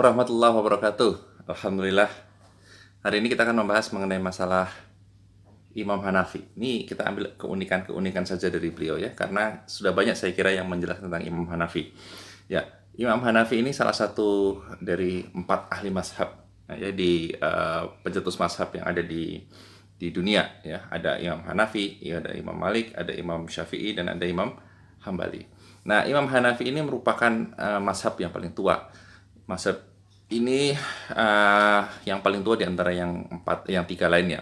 warahmatullahi wabarakatuh. Alhamdulillah. Hari ini kita akan membahas mengenai masalah Imam Hanafi. Ini kita ambil keunikan-keunikan saja dari beliau ya, karena sudah banyak saya kira yang menjelaskan tentang Imam Hanafi. Ya, Imam Hanafi ini salah satu dari 4 ahli mazhab ya, di pencetus mazhab yang ada di dunia ya. Ada Imam Hanafi, ada Imam Malik, ada Imam Syafi'i, dan ada Imam Hambali. Nah, Imam Hanafi ini merupakan mazhab yang paling tua. Mazhab ini yang paling tua di antara yang 3 lainnya.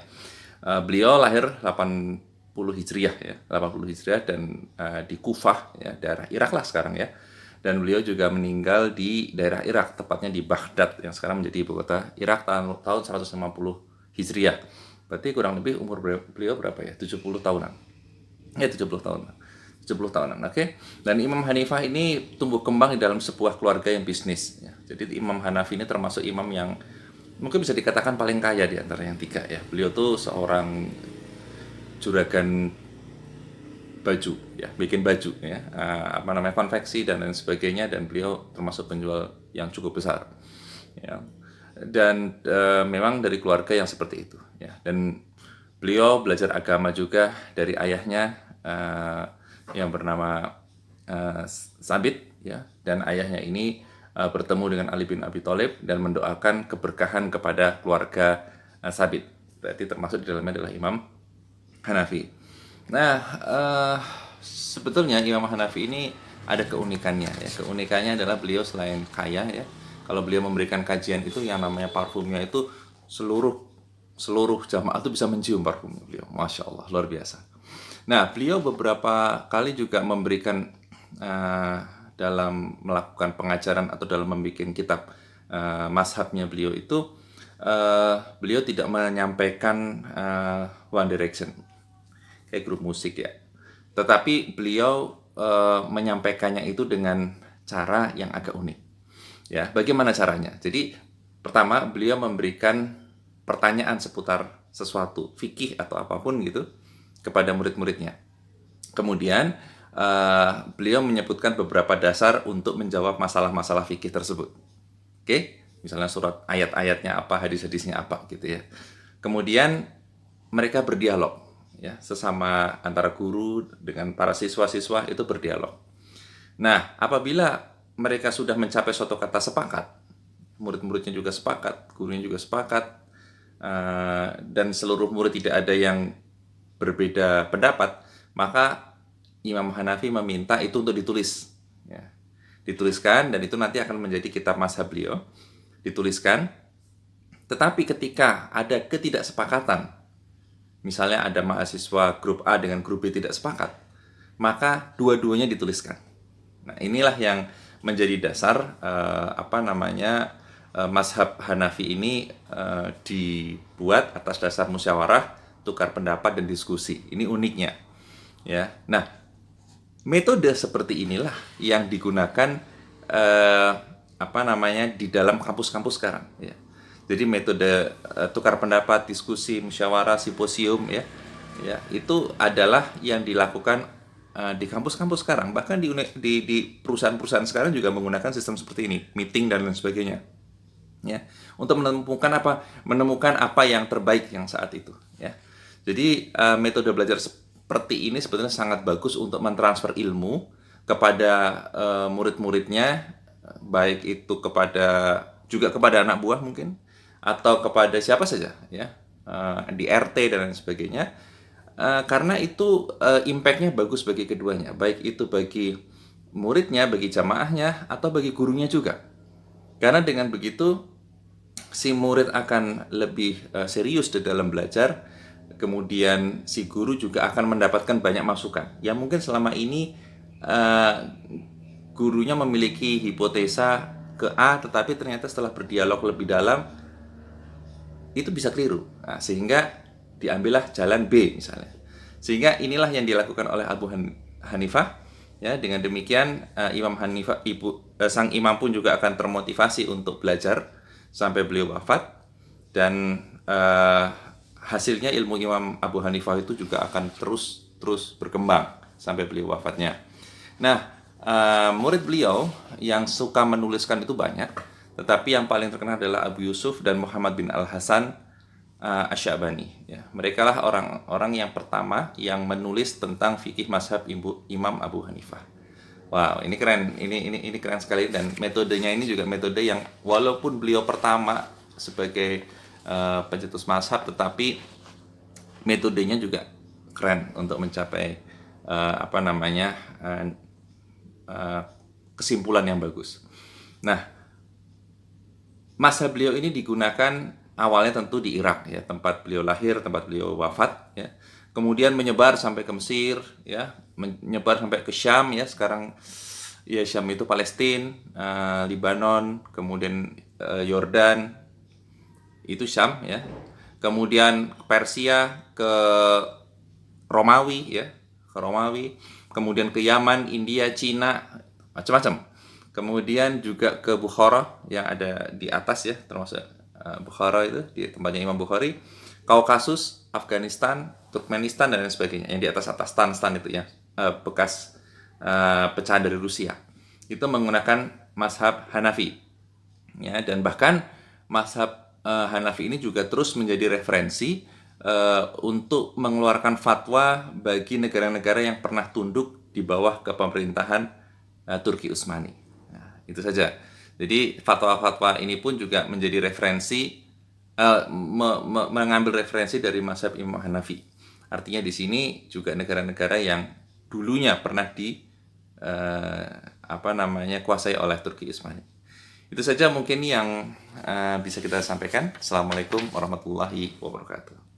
Beliau lahir 80 Hijriah ya, 80 Hijriah, dan di Kufah ya, daerah Irak lah sekarang ya. Dan beliau juga meninggal di daerah Irak, tepatnya di Baghdad yang sekarang menjadi ibu kota Irak tahun 150 Hijriah. Berarti kurang lebih umur beliau berapa ya? 70 tahunan. Ya, 70 tahunan. 70 tahunan, oke. Dan Imam Hanifah ini tumbuh kembang di dalam sebuah keluarga yang bisnis ya. Jadi Imam Hanafi ini termasuk imam yang mungkin bisa dikatakan paling kaya di antara yang 3 ya. Beliau tuh seorang juragan baju ya, bikin baju ya, konveksi dan lain sebagainya, dan beliau termasuk penjual yang cukup besar ya. Dan memang dari keluarga yang seperti itu ya. Dan beliau belajar agama juga dari ayahnya yang bernama Sabit ya, dan ayahnya ini bertemu dengan Ali bin Abi Thalib dan mendoakan keberkahan kepada keluarga Sabit. Berarti termasuk di dalamnya adalah Imam Hanafi. Nah, sebetulnya Imam Hanafi ini ada keunikannya ya. Keunikannya adalah beliau selain kaya ya, kalau beliau memberikan kajian itu yang namanya parfumnya itu seluruh jamaah itu bisa mencium parfumnya beliau. Masya Allah, luar biasa. Nah, beliau beberapa kali juga memberikan dalam melakukan pengajaran atau dalam membuat kitab mazhabnya beliau itu, beliau tidak menyampaikan One Direction kayak grup musik ya, tetapi beliau menyampaikannya itu dengan cara yang agak unik ya. Bagaimana caranya? Jadi pertama, beliau memberikan pertanyaan seputar sesuatu fikih atau apapun gitu kepada murid-muridnya. Kemudian beliau menyebutkan beberapa dasar untuk menjawab masalah-masalah fikih tersebut. Oke, misalnya surat ayat-ayatnya apa, hadis-hadisnya apa gitu ya. Kemudian mereka berdialog ya, sesama antara guru dengan para siswa-siswa itu berdialog. Nah, apabila mereka sudah mencapai suatu kata sepakat, murid-muridnya juga sepakat, gurunya juga sepakat, dan seluruh murid tidak ada yang berbeda pendapat, maka Imam Hanafi meminta itu untuk ditulis ya. Dituliskan, dan itu nanti akan menjadi kitab mazhab beliau. Dituliskan, tetapi ketika ada ketidaksepakatan, misalnya ada mahasiswa grup A dengan grup B tidak sepakat, maka dua-duanya dituliskan. Nah, inilah yang menjadi dasar mazhab Hanafi ini dibuat atas dasar musyawarah, tukar pendapat dan diskusi. Ini uniknya ya. Nah, metode seperti inilah yang digunakan di dalam kampus-kampus sekarang ya. Jadi metode tukar pendapat, diskusi, musyawarah, simposium ya, itu adalah yang dilakukan di kampus-kampus sekarang. Bahkan di perusahaan-perusahaan sekarang juga menggunakan sistem seperti ini, meeting dan lain sebagainya ya, untuk menemukan apa yang terbaik yang saat itu ya. Jadi metode belajar seperti ini sebetulnya sangat bagus untuk mentransfer ilmu kepada murid-muridnya, baik itu juga kepada anak buah mungkin, atau kepada siapa saja ya, di RT dan lain sebagainya, karena itu impact-nya bagus bagi keduanya, baik itu bagi muridnya, bagi jamaahnya, atau bagi gurunya juga. Karena dengan begitu si murid akan lebih serius di dalam belajar, kemudian si guru juga akan mendapatkan banyak masukan yang mungkin selama ini gurunya memiliki hipotesa ke A, tetapi ternyata setelah berdialog lebih dalam itu bisa keliru. Nah, sehingga diambillah jalan B misalnya. Sehingga inilah yang dilakukan oleh Abu Hanifah ya. Dengan demikian Imam Hanifah, sang imam pun juga akan termotivasi untuk belajar sampai beliau wafat, dan hasilnya ilmu Imam Abu Hanifah itu juga akan terus berkembang sampai beliau wafatnya. Nah, murid beliau yang suka menuliskan itu banyak, tetapi yang paling terkenal adalah Abu Yusuf dan Muhammad bin Al-Hasan Asy-Sya'bani. Ya, mereka lah orang-orang yang pertama yang menulis tentang fikih mazhab Imam Abu Hanifah. Wow, ini keren, ini keren sekali, dan metodenya ini juga metode yang walaupun beliau pertama sebagai pencetus mazhab, tetapi metodenya juga keren untuk mencapai kesimpulan yang bagus. Nah, mazhab beliau ini digunakan awalnya tentu di Irak, ya, tempat beliau lahir, tempat beliau wafat, ya. Kemudian menyebar sampai ke Mesir, ya, menyebar sampai ke Syam, ya, sekarang ya Syam itu Palestina, Libanon, kemudian Yordan, itu Syam, ya. Kemudian ke Persia, ke Romawi, ya, ke Romawi, kemudian ke Yaman, India, Cina, macam-macam. Kemudian juga ke Bukhara yang ada di atas, ya, termasuk Bukhara itu di tempatnya Imam Bukhari, Kaukasus, Afghanistan, Turkmenistan, dan lain sebagainya. Yang di atas stan itu, ya, bekas pecahan dari Rusia. Itu menggunakan mazhab Hanafi, ya, dan bahkan mazhab Hanafi ini juga terus menjadi referensi untuk mengeluarkan fatwa bagi negara-negara yang pernah tunduk di bawah kepemerintahan Turki Utsmani. Nah, itu saja. Jadi fatwa-fatwa ini pun juga menjadi referensi, mengambil referensi dari mazhab Imam Hanafi. Artinya di sini juga negara-negara yang dulunya pernah kuasai oleh Turki Utsmani. Itu saja mungkin yang bisa kita sampaikan. Assalamualaikum warahmatullahi wabarakatuh.